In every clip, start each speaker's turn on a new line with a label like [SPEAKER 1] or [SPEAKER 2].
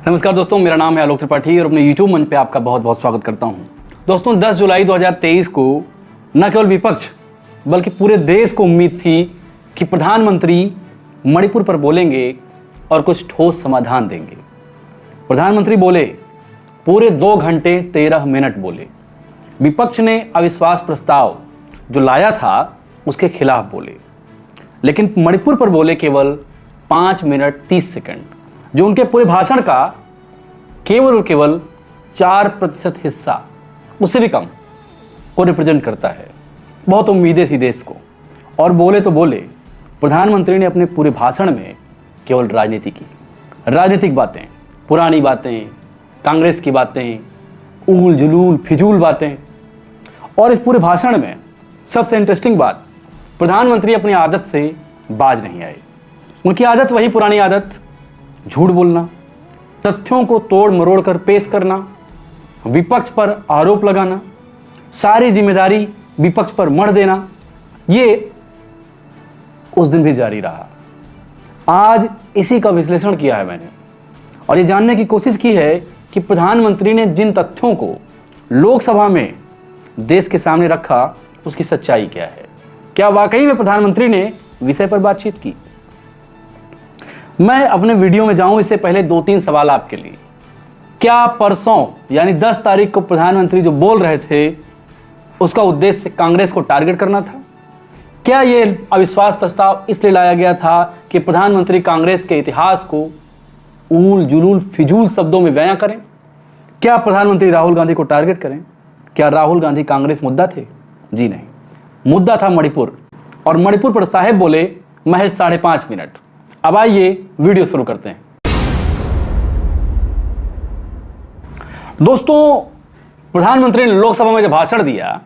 [SPEAKER 1] नमस्कार दोस्तों, मेरा नाम है आलोक त्रिपाठी और अपने YouTube मंच पे आपका बहुत बहुत स्वागत करता हूं। दोस्तों 10 जुलाई 2023 को न केवल विपक्ष बल्कि पूरे देश को उम्मीद थी कि प्रधानमंत्री मणिपुर पर बोलेंगे और कुछ ठोस समाधान देंगे। प्रधानमंत्री बोले, पूरे 2 घंटे 13 मिनट बोले। विपक्ष ने अविश्वास प्रस्ताव जो लाया था उसके खिलाफ बोले, लेकिन मणिपुर पर बोले केवल 5 मिनट 30 सेकंड, जो उनके पूरे भाषण का केवल और केवल 4% हिस्सा, उससे भी कम को रिप्रेजेंट करता है। बहुत उम्मीदें थी देश को, और बोले तो बोले। प्रधानमंत्री ने अपने पूरे भाषण में केवल राजनीति की, राजनीतिक बातें, पुरानी बातें, कांग्रेस की बातें, ऊल जुलूल फिजूल बातें। और इस पूरे भाषण में सबसे इंटरेस्टिंग बात, प्रधानमंत्री अपनी आदत से बाज नहीं आए। उनकी आदत वही पुरानी आदत, झूठ बोलना, तथ्यों को तोड़ मरोड़ कर पेश करना, विपक्ष पर आरोप लगाना, सारी जिम्मेदारी विपक्ष पर मढ़ देना, ये उस दिन भी जारी रहा। आज इसी का विश्लेषण किया है मैंने, और ये जानने की कोशिश की है कि प्रधानमंत्री ने जिन तथ्यों को लोकसभा में देश के सामने रखा उसकी सच्चाई क्या है। क्या वाकई में प्रधानमंत्री ने विषय पर बातचीत की? मैं अपने वीडियो में जाऊं इससे पहले 2-3 सवाल आपके लिए। क्या परसों यानी 10 तारीख को प्रधानमंत्री जो बोल रहे थे उसका उद्देश्य कांग्रेस को टारगेट करना था? क्या यह अविश्वास प्रस्ताव इसलिए लाया गया था कि प्रधानमंत्री कांग्रेस के इतिहास को ऊल जुलूल फिजूल शब्दों में बयां करें? क्या प्रधानमंत्री राहुल गांधी को टारगेट करें? क्या राहुल गांधी कांग्रेस मुद्दा थे? जी नहीं, मुद्दा था मणिपुर, और मणिपुर पर साहेब बोले महज 5.5 मिनट। अब आइए वीडियो शुरू करते हैं। दोस्तों, प्रधानमंत्री ने लोकसभा में जब भाषण दिया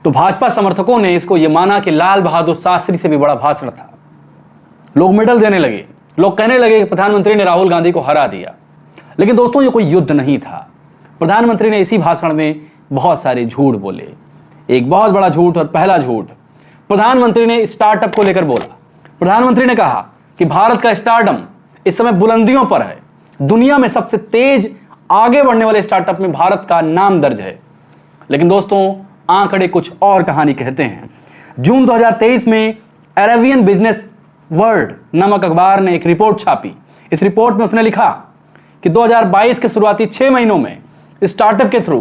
[SPEAKER 1] तो भाजपा समर्थकों ने इसको यह माना कि लाल बहादुर शास्त्री से भी बड़ा भाषण था। लोग मेडल देने लगे, लोग कहने लगे कि प्रधानमंत्री ने राहुल गांधी को हरा दिया। लेकिन दोस्तों, ये कोई युद्ध नहीं था। प्रधानमंत्री ने इसी भाषण में बहुत सारे झूठ बोले। एक बहुत बड़ा झूठ, और पहला झूठ, प्रधानमंत्री ने स्टार्टअप को लेकर बोला। प्रधानमंत्री ने कहा कि भारत का स्टार्टअप इस समय बुलंदियों पर है, दुनिया में सबसे तेज आगे बढ़ने वाले स्टार्टअप में भारत का नाम दर्ज है। लेकिन दोस्तों, आंकड़े कुछ और कहानी कहते हैं। जून 2023 में अरेबियन बिजनेस वर्ल्ड नामक अखबार ने एक रिपोर्ट छापी। इस रिपोर्ट में उसने लिखा कि 2022 के शुरुआती 6 महीनों में स्टार्टअप के थ्रू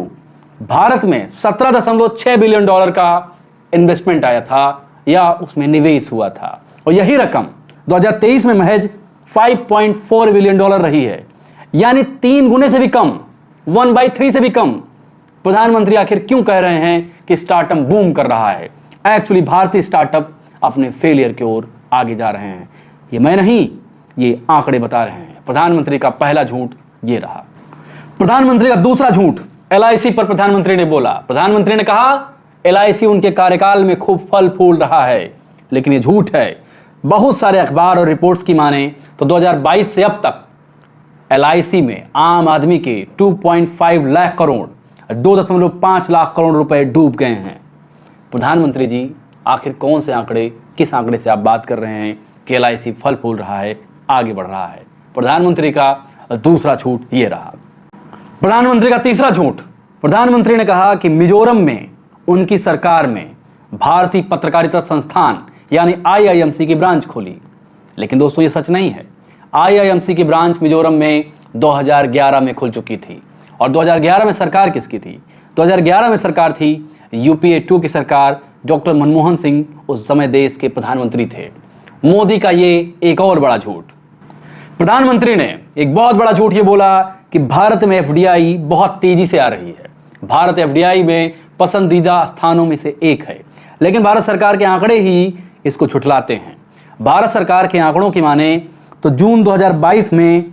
[SPEAKER 1] भारत में $17.6 बिलियन का इन्वेस्टमेंट आया था, या उसमें निवेश हुआ था, और यही रकम 2023 में महज $5.4 बिलियन रही है, यानी 3 गुने से भी कम, 1/3 से भी कम। प्रधानमंत्री आखिर क्यों कह रहे हैं कि स्टार्टअप बूम कर रहा है? एक्चुअली भारतीय स्टार्टअप अपने फेलियर की ओर आगे जा रहे हैं। ये मैं नहीं, ये आंकड़े बता रहे हैं। प्रधानमंत्री का पहला झूठ ये रहा। प्रधानमंत्री का दूसरा झूठ, LIC पर प्रधानमंत्री ने बोला। प्रधानमंत्री ने कहा LIC उनके कार्यकाल में खूब फल फूल रहा है, लेकिन ये झूठ है। बहुत सारे अखबार और रिपोर्ट्स की माने तो 2022 से अब तक LIC में आम आदमी के 2.5 लाख करोड़, 2.5 लाख करोड़ रुपए डूब गए हैं। प्रधानमंत्री जी, आखिर कौन से आंकड़े, किस आंकड़े से आप बात कर रहे हैं कि LIC फल फूल रहा है, आगे बढ़ रहा है? प्रधानमंत्री का दूसरा झूठ ये रहा। प्रधानमंत्री का तीसरा झूठ, प्रधानमंत्री ने कहा कि मिजोरम में उनकी सरकार में भारतीय पत्रकारिता संस्थान यानी IIMC की ब्रांच खोली। लेकिन दोस्तों, ये सच नहीं है। IIMC की ब्रांच मिजोरम में 2011 में खुल चुकी थी। और 2011 में सरकार किसकी थी? 2011 में सरकार थी UPA 2 की सरकार। डॉक्टर मनमोहन सिंह उस समय देश के प्रधानमंत्री थे। मोदी का ये एक और बड़ा झूठ। प्रधानमंत्री ने एक बहुत बड़ा झूठ ये बोला कि भारत में FDI बहुत तेजी से आ रही है। भारत FDI में पसंदीदा स्थानों में से एक है, लेकिन भारत सरकार के आंकड़े ही इसको झुठलाते हैं। भारत सरकार के आंकड़ों की माने तो जून 2022 में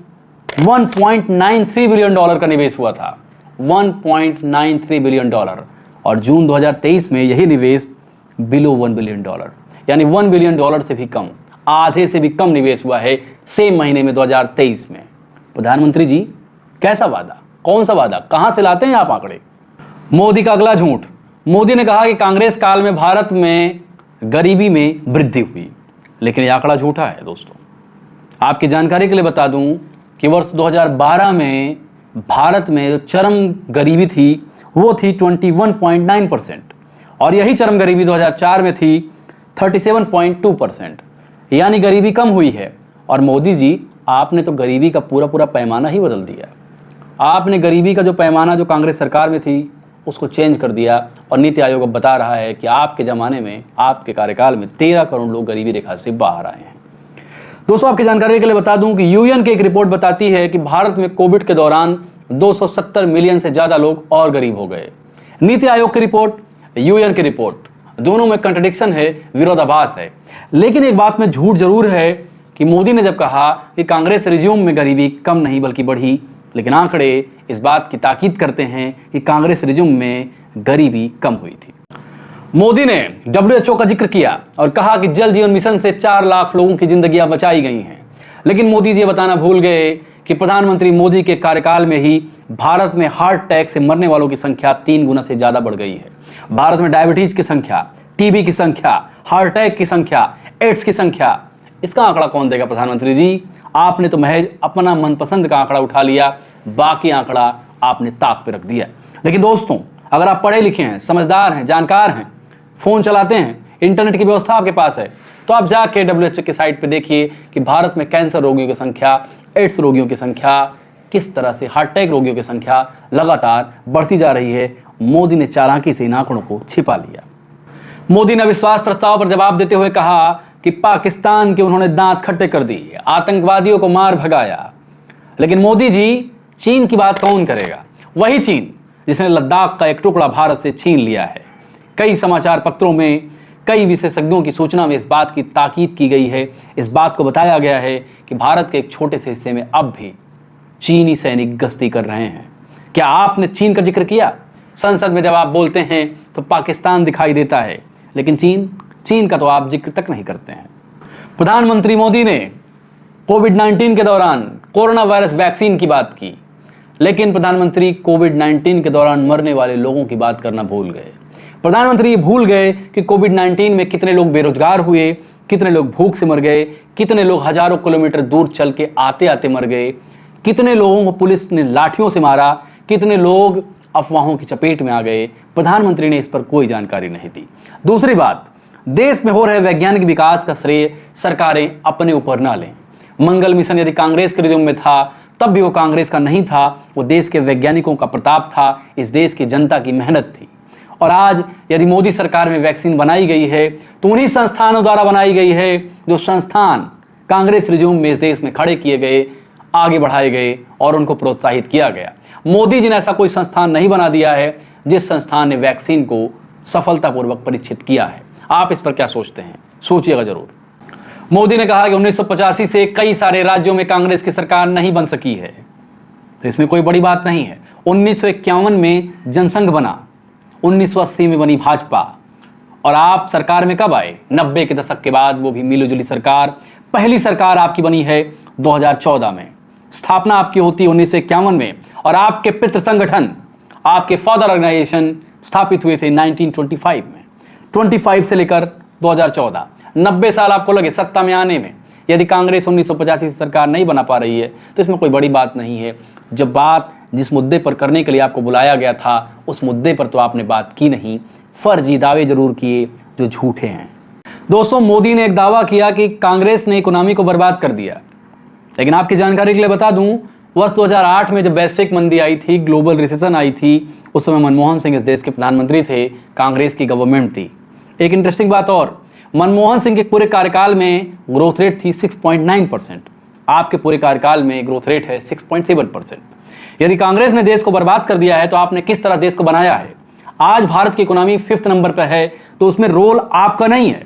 [SPEAKER 1] $1.93 बिलियन का निवेश हुआ था, $1.93 बिलियन, और जून 2023 में यही निवेश बिलो $1 बिलियन, यानी $1 बिलियन से भी कम, आधे से भी कम निवेश हुआ है सेम महीने में 2023 में। प्रधानमंत्री जी, कैसा वादा, कौन सा वादा, कहां से लाते हैं आप आंकड़े? मोदी का अगला झूठ, मोदी ने कहा कि कांग्रेस काल में भारत में गरीबी में वृद्धि हुई, लेकिन यह आंकड़ा झूठा है दोस्तों। आपकी जानकारी के लिए बता दूं कि वर्ष 2012 में भारत में जो चरम गरीबी थी वो थी 21.9% और यही चरम गरीबी 2004 में थी 37.2%। यानी गरीबी कम हुई है। और मोदी जी, आपने तो गरीबी का पूरा पूरा पैमाना ही बदल दिया। आपने गरीबी का जो पैमाना जो कांग्रेस सरकार में थी उसको चेंज कर दिया और नीति आयोग अब बता रहा है कि आपके ज़माने में, आपके कार्यकाल में 13 करोड़ लोग गरीबी रेखा से बाहर आए हैं। दोस्तों, आपकी जानकारी के लिए बता दूं कि यूएन की एक रिपोर्ट बताती है कि भारत में कोविड के दौरान 270 मिलियन से ज़्यादा लोग और गरीब हो गए। नीति आयोग की रिपोर्ट, यूएन की रिपोर्ट, दोनों में कंट्रडिक्शन है, विरोधाभास है। लेकिन एक बात में झूठ जरूर है कि मोदी ने जब कहा कि कांग्रेस रिज्यूम में गरीबी कम नहीं बल्कि बढ़ी, लेकिन आंकड़े इस बात की ताकीद करते हैं कि कांग्रेस रिज्यूम में गरीबी कम हुई थी। मोदी ने WHO का जिक्र किया और कहा कि जल जीवन मिशन से 4 लाख लोगों की जिंदगियां बचाई गई हैं। लेकिन मोदी जी ये बताना भूल गए कि प्रधानमंत्री मोदी के कार्यकाल में ही भारत में हार्ट अटैक से मरने वालों की संख्या 3 गुना से ज्यादा बढ़ गई है। भारत में डायबिटीज की संख्या, टीबी की संख्या, हार्ट अटैक की संख्या, एड्स की संख्या, इसका आंकड़ा कौन देगा प्रधानमंत्री जी? आपने तो महज अपना मनपसंद का आंकड़ा उठा लिया, बाकी आंकड़ा आपने ताक पे रख दिया। लेकिन दोस्तों, अगर आप पढ़े लिखे हैं, समझदार हैं, जानकार हैं, फोन चलाते हैं, इंटरनेट की व्यवस्था आपके पास है, तो आप जाके WHO की साइट पे देखिए कि भारत में कैंसर रोगियों की संख्या, एड्स रोगियों की संख्या, किस तरह से हार्ट अटैक रोगियों की संख्या लगातार बढ़ती जा रही है। मोदी ने चालाकी से इन आंकड़ों को छिपा लिया। मोदी ने अविश्वास प्रस्ताव पर जवाब देते हुए कहा कि पाकिस्तान के उन्होंने दांत खट्टे कर दिए, आतंकवादियों को मार भगाया। लेकिन मोदी जी, चीन की बात कौन करेगा? वही चीन जिसने लद्दाख का एक टुकड़ा भारत से छीन लिया है। कई समाचार पत्रों में, कई विशेषज्ञों की सूचना में इस बात की ताकीद की गई है, इस बात को बताया गया है कि भारत के एक छोटे से हिस्से में अब भी चीनी सैनिक गश्ती कर रहे हैं। क्या आपने चीन का जिक्र किया? संसद में जब आप बोलते हैं तो पाकिस्तान दिखाई देता है, लेकिन चीन का तो आप जिक्र तक नहीं करते हैं। प्रधानमंत्री मोदी ने कोविड-19 के दौरान कोरोना वायरस वैक्सीन की बात की, लेकिन प्रधानमंत्री कोविड-19 के दौरान मरने वाले लोगों की बात करना भूल गए। प्रधानमंत्री ये भूल गए कि कोविड-19 में कितने लोग बेरोजगार हुए, कितने लोग भूख से मर गए, कितने लोग हजारों किलोमीटर दूर चल के आते आते मर गए, कितने लोगों को पुलिस ने लाठियों से मारा, कितने लोग अफवाहों की चपेट में आ गए। प्रधानमंत्री ने इस पर कोई जानकारी नहीं दी। दूसरी बात, देश में हो रहे वैज्ञानिक विकास का श्रेय सरकारें अपने ऊपर ना लें। मंगल मिशन यदि कांग्रेस के रिज्यूम में था, तब भी वो कांग्रेस का नहीं था, वो देश के वैज्ञानिकों का प्रताप था, इस देश की जनता की मेहनत थी। और आज यदि मोदी सरकार में वैक्सीन बनाई गई है तो उन्हीं संस्थानों द्वारा बनाई गई है जो संस्थान कांग्रेस रिज्यूम में इस देश में खड़े किए गए, आगे बढ़ाए गए और उनको प्रोत्साहित किया गया। मोदी जी ने ऐसा कोई संस्थान नहीं बना दिया है जिस संस्थान ने वैक्सीन को सफलतापूर्वक परीक्षित किया है। आप इस पर क्या सोचते हैं? सोचिएगा जरूर। मोदी ने कहा कि 1985 से कई सारे राज्यों में कांग्रेस की सरकार नहीं बन सकी है, तो इसमें कोई बड़ी बात नहीं है। 1951 में जनसंघ बना, 1980 में बनी भाजपा, और आप सरकार में कब आए? 90 के दशक के बाद, वो भी मिलीजुली सरकार। पहली सरकार आपकी बनी है 2014 में, स्थापना आपकी होती है 1951 में, और आपके पितृ संगठन, आपके फादर ऑर्गेनाइजेशन स्थापित हुए थे 1925 में। 25 से लेकर 2014, 90 साल आपको लगे सत्ता में आने में। यदि कांग्रेस 1985 से सरकार नहीं बना पा रही है तो इसमें कोई बड़ी बात नहीं है। जब बात जिस मुद्दे पर करने के लिए आपको बुलाया गया था, उस मुद्दे पर तो आपने बात की नहीं, फर्जी दावे जरूर किए जो झूठे हैं। दोस्तों, मोदी ने एक दावा किया कि कांग्रेस ने इकोनॉमी को बर्बाद कर दिया, लेकिन आपकी जानकारी के लिए बता दूं, वर्ष 2008 में जब वैश्विक मंदी आई थी, ग्लोबल रिसेशन आई थी, उस समय मनमोहन सिंह इस देश के प्रधानमंत्री थे, कांग्रेस की गवर्नमेंट थी। एक इंटरेस्टिंग बात और, मनमोहन सिंह के पूरे कार्यकाल में ग्रोथ रेट थी 6.9%, आपके पूरे कार्यकाल में ग्रोथ रेट है 6.7%। यदि कांग्रेस ने देश को बर्बाद कर दिया है तो आपने किस तरह देश को बनाया है? आज भारत की इकोनॉमी 5th नंबर पर है, तो उसमें रोल आपका नहीं है,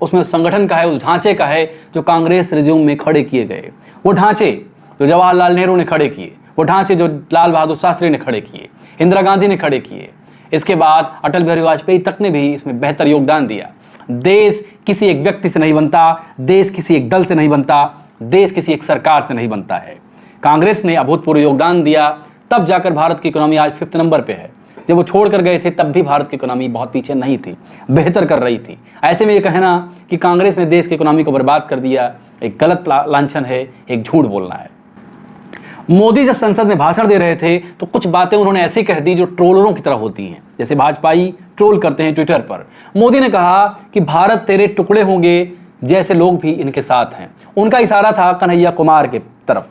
[SPEAKER 1] उसमें उस संगठन का है, उस ढांचे का है जो कांग्रेस रिज्यूम में खड़े किए गए। वो ढांचे जो जवाहरलाल नेहरू ने खड़े किए, वो ढांचे जो लाल बहादुर शास्त्री ने खड़े किए, इंदिरा गांधी ने खड़े किए, इसके बाद अटल बिहारी वाजपेयी तक ने भी इसमें बेहतर योगदान दिया। देश किसी एक व्यक्ति से नहीं बनता, देश किसी एक दल से नहीं बनता, देश किसी एक सरकार से नहीं बनता है। कांग्रेस ने अभूतपूर्व योगदान दिया, तब जाकर भारत की इकोनॉमी आज 5th नंबर पे है। जब वो छोड़ कर गए थे तब भी भारत की इकोनॉमी बहुत पीछे नहीं थी, बेहतर कर रही थी। ऐसे में ये कहना कि कांग्रेस ने देश की इकोनॉमी को बर्बाद कर दिया, एक गलत लांछन है, एक झूठ बोलना है। मोदी जब संसद में भाषण दे रहे थे तो कुछ बातें उन्होंने ऐसी कह दी जो ट्रोलरों की तरह होती हैं, जैसे भाजपाई ट्रोल करते हैं ट्विटर पर। मोदी ने कहा कि भारत तेरे टुकड़े होंगे जैसे लोग भी इनके साथ हैं। उनका इशारा था कन्हैया कुमार के तरफ।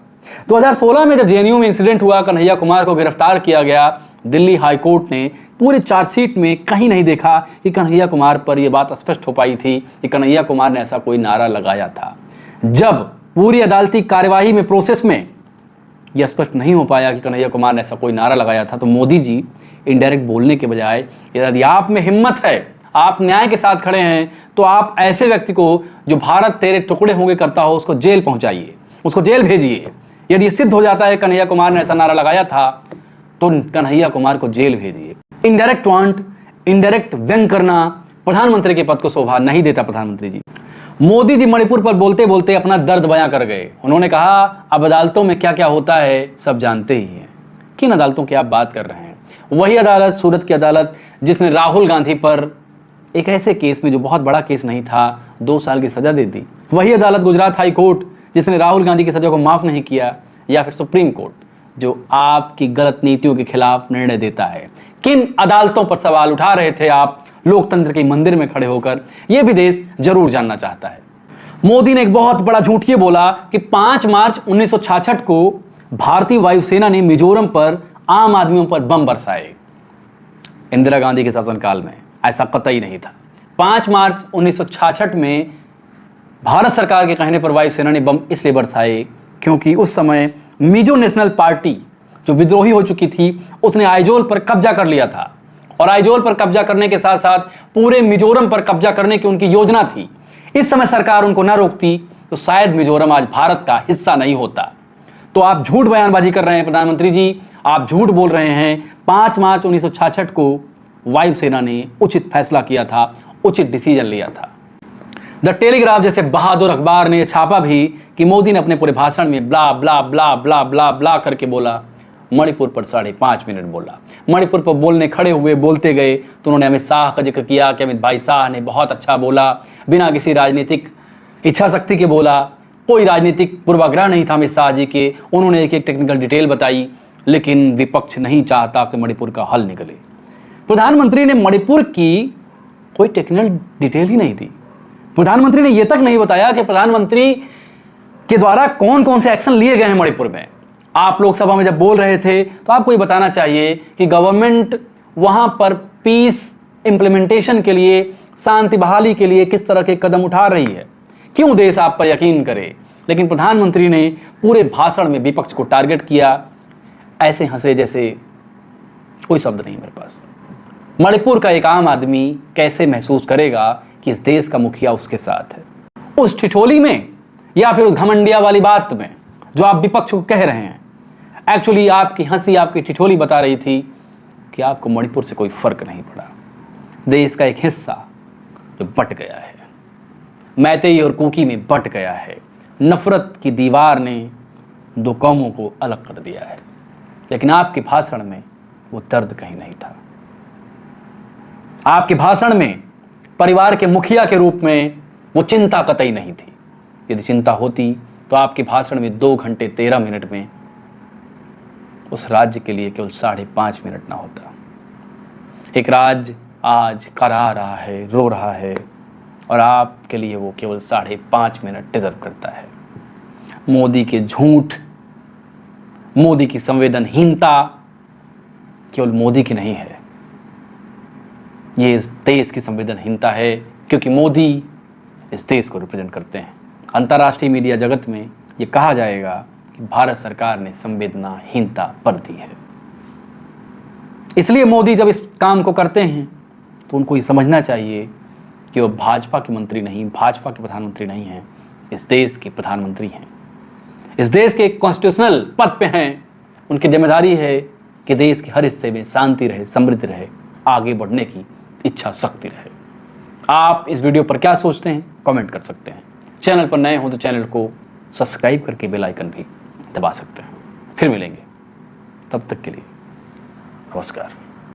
[SPEAKER 1] 2016 में जब जेएनयू में इंसिडेंट हुआ, कन्हैया कुमार को गिरफ्तार किया गया, दिल्ली हाईकोर्ट ने पूरे चार्जशीट में कहीं नहीं देखा कि कन्हैया कुमार पर यह बात स्पष्ट हो पाई थी कि कन्हैया कुमार ने ऐसा कोई नारा लगाया था। जब पूरी अदालती कार्यवाही में, प्रोसेस में यह स्पष्ट नहीं हो पाया कि कन्हैया कुमार ने ऐसा कोई नारा लगाया था, तो मोदी जी इनडायरेक्ट बोलने के बजाय यदि आप में हिम्मत है, आप न्याय के साथ खड़े हैं, तो आप ऐसे व्यक्ति को जो भारत तेरे टुकड़े होंगे करता हो उसको जेल पहुंचाइए, उसको जेल भेजिए। यदि सिद्ध हो जाता है कन्हैया कुमार ने ऐसा नारा लगाया था तो कन्हैया कुमार को जेल भेजिए। इनडायरेक्ट टॉन्ट, इनडायरेक्ट व्यंग करना प्रधानमंत्री के पद को शोभा नहीं देता। प्रधानमंत्री जी, मोदी जी मणिपुर पर बोलते बोलते अपना दर्द बयां कर गए। उन्होंने कहा अब अदालतों में क्या क्या होता है सब जानते ही हैं। किन अदालतों की आप बात कर रहे हैं? वही अदालत, सूरत की अदालत, जिसने राहुल गांधी पर एक ऐसे केस में जो बहुत बड़ा केस नहीं था 2 साल की सजा दे दी। वही अदालत, गुजरात हाई कोर्ट, जिसने राहुल गांधी की सजा को माफ नहीं किया। या फिर सुप्रीम कोर्ट, जो आपकी गलत नीतियों के खिलाफ निर्णय देता है। किन अदालतों पर सवाल उठा रहे थे आप लोकतंत्र के मंदिर में खड़े होकर? यह भी देश जरूर जानना चाहता है। मोदी ने एक बहुत बड़ा झूठ ये बोला कि 5 मार्च 1966 को भारतीय वायुसेना ने मिजोरम पर आम आदमियों पर बम बरसाए। इंदिरा गांधी के शासनकाल में ऐसा कतई नहीं था। 5 मार्च 1966 में भारत सरकार के कहने पर वायुसेना ने बम इसलिए बरसाए क्योंकि उस समय मिजो नेशनल पार्टी जो विद्रोही हो चुकी थी उसने आइजोल पर कब्जा कर लिया था, और आइजोल पर कब्जा करने के साथ साथ पूरे मिजोरम पर कब्जा करने की उनकी योजना थी। इस समय सरकार उनको न रोकती तो शायद मिजोरम आज भारत का हिस्सा नहीं होता। तो आप झूठ बयानबाजी कर रहे हैं प्रधानमंत्री जी, आप झूठ बोल रहे हैं। 5 मार्च 1966 को वायुसेना ने उचित फैसला किया था, उचित डिसीजन लिया था। द टेलीग्राफ जैसे बहादुर अखबार ने छापा भी कि मोदी ने अपने पूरे भाषण में ब्ला ब्ला ब्ला ब्ला ब्ला ब्ला करके बोला। मणिपुर पर 5.5 मिनट बोला। मणिपुर पर बोलने खड़े हुए, बोलते गए तो उन्होंने अमित शाह का जिक्र किया कि अमित भाई शाह ने बहुत अच्छा बोला, बिना किसी राजनीतिक इच्छा शक्ति के बोला, कोई राजनीतिक पूर्वाग्रह नहीं था अमित शाह जी के। उन्होंने एक एक टेक्निकल डिटेल बताई, लेकिन विपक्ष नहीं चाहता कि मणिपुर का हल निकले। प्रधानमंत्री ने मणिपुर की कोई टेक्निकल डिटेल ही नहीं दी। प्रधानमंत्री ने यह तक नहीं बताया कि प्रधानमंत्री के द्वारा कौन कौन से एक्शन लिए गए हैं मणिपुर में। आप लोकसभा में जब बोल रहे थे तो आपको ये बताना चाहिए कि गवर्नमेंट वहां पर पीस इंप्लीमेंटेशन के लिए, शांति बहाली के लिए किस तरह के कदम उठा रही है। क्यों देश आप पर यकीन करे? लेकिन प्रधानमंत्री ने पूरे भाषण में विपक्ष को टारगेट किया, ऐसे हंसे जैसे कोई शब्द नहीं मेरे पास। मणिपुर का एक आम आदमी कैसे महसूस करेगा कि इस देश का मुखिया उसके साथ है? उस ठिठोली में या फिर उस घमंडिया वाली बात में जो आप विपक्ष को कह रहे हैं, एक्चुअली आपकी हंसी, आपकी ठिठोली बता रही थी कि आपको मणिपुर से कोई फर्क नहीं पड़ा। देश का एक हिस्सा जो बट गया है, मैतेई और कुकी में बट गया है। नफरत की दीवार ने 2 कौमों को अलग कर दिया है। लेकिन आपके भाषण में वो दर्द कहीं नहीं था। आपके भाषण में परिवार के मुखिया के रूप में वो चिंता कतई नहीं थी। यदि चिंता होती तो आपके भाषण में 2 घंटे 13 मिनट में उस राज्य के लिए केवल 5.5 मिनट ना होता। एक राज्य आज करा रहा है, रो रहा है, और आपके लिए वो केवल 5.5 मिनट डिजर्व करता है। मोदी के झूठ, मोदी की संवेदनहीनता केवल मोदी की नहीं है, ये इस देश की संवेदनहीनता है, क्योंकि मोदी इस देश को रिप्रेजेंट करते हैं। अंतर्राष्ट्रीय मीडिया जगत में ये कहा जाएगा कि भारत सरकार ने संवेदनाहीनता बरती है। इसलिए मोदी जब इस काम को करते हैं तो उनको ये समझना चाहिए कि वो भाजपा के मंत्री नहीं, भाजपा के प्रधानमंत्री नहीं हैं, इस देश के प्रधानमंत्री हैं, इस देश के कॉन्स्टिट्यूशनल पद पे हैं। उनकी जिम्मेदारी है कि देश के हर हिस्से में शांति रहे, समृद्धि रहे, आगे बढ़ने की इच्छा शक्ति रहे। आप इस वीडियो पर क्या सोचते हैं कमेंट कर सकते हैं। चैनल पर नए हो तो चैनल को सब्सक्राइब करके बेल आइकन भी दबा सकते हैं। फिर मिलेंगे, तब तक के लिए नमस्कार।